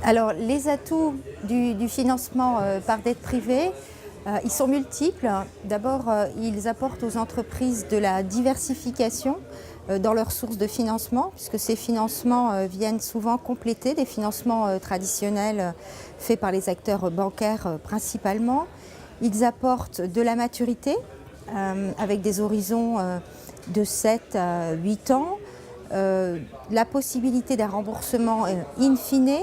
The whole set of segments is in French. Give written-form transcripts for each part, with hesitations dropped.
Alors, les atouts du financement par dette privée, ils sont multiples. D'abord, ils apportent aux entreprises de la diversification dans leurs sources de financement, puisque ces financements viennent souvent compléter des financements traditionnels faits par les acteurs bancaires principalement. Ils apportent de la maturité avec des horizons de 7 à 8 ans. La possibilité d'un remboursement in fine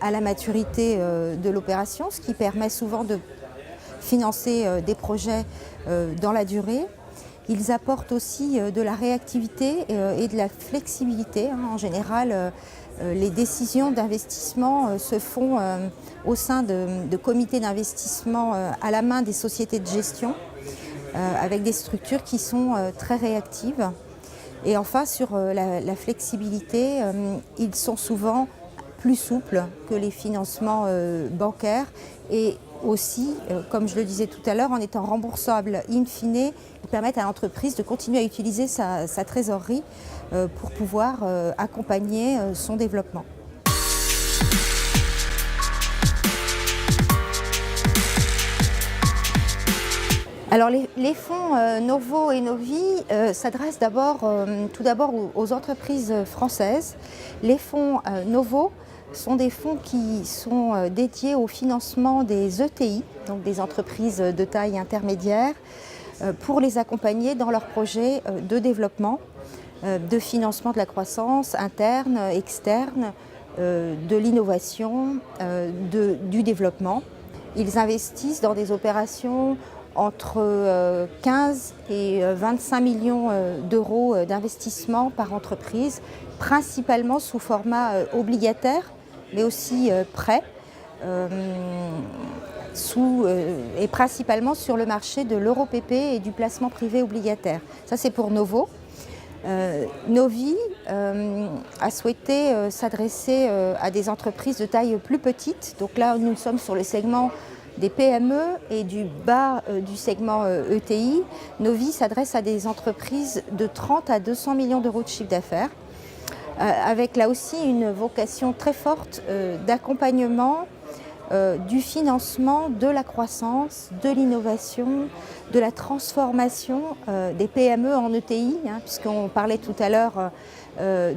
à la maturité de l'opération, ce qui permet souvent de financer des projets dans la durée. Ils apportent aussi de la réactivité et de la flexibilité. En général, les décisions d'investissement se font au sein de comités d'investissement à la main des sociétés de gestion, avec des structures qui sont très réactives. Et enfin, sur la flexibilité, ils sont souvent plus souples que les financements bancaires et aussi, comme je le disais tout à l'heure, en étant remboursables in fine, ils permettent à l'entreprise de continuer à utiliser sa trésorerie pour pouvoir accompagner son développement. Alors les fonds Novo et Novi s'adressent tout d'abord aux entreprises françaises. Les fonds Novo sont des fonds qui sont dédiés au financement des ETI, donc des entreprises de taille intermédiaire, pour les accompagner dans leurs projets de développement, de financement de la croissance interne, externe, de l'innovation, du développement. Ils investissent dans des opérations entre 15 et 25 millions d'euros d'investissement par entreprise, principalement sous format obligataire, mais aussi prêt, et principalement sur le marché de l'EuroPP et du placement privé obligataire. Ça, c'est pour Novo. Novi a souhaité s'adresser à des entreprises de taille plus petite. Donc là, nous sommes sur le segment des PME et du bas du segment ETI. Novi s'adresse à des entreprises de 30 à 200 millions d'euros de chiffre d'affaires, avec là aussi une vocation très forte d'accompagnement du financement de la croissance, de l'innovation, de la transformation des PME en ETI, puisqu'on parlait tout à l'heure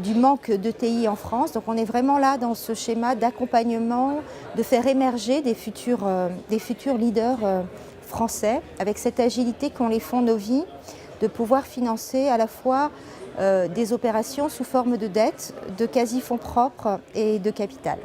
du manque d'ETI en France. Donc on est vraiment là dans ce schéma d'accompagnement, de faire émerger des futurs leaders français, avec cette agilité qu'ont les fonds Novi, de pouvoir financer à la fois des opérations sous forme de dette, de quasi-fonds propres et de capital.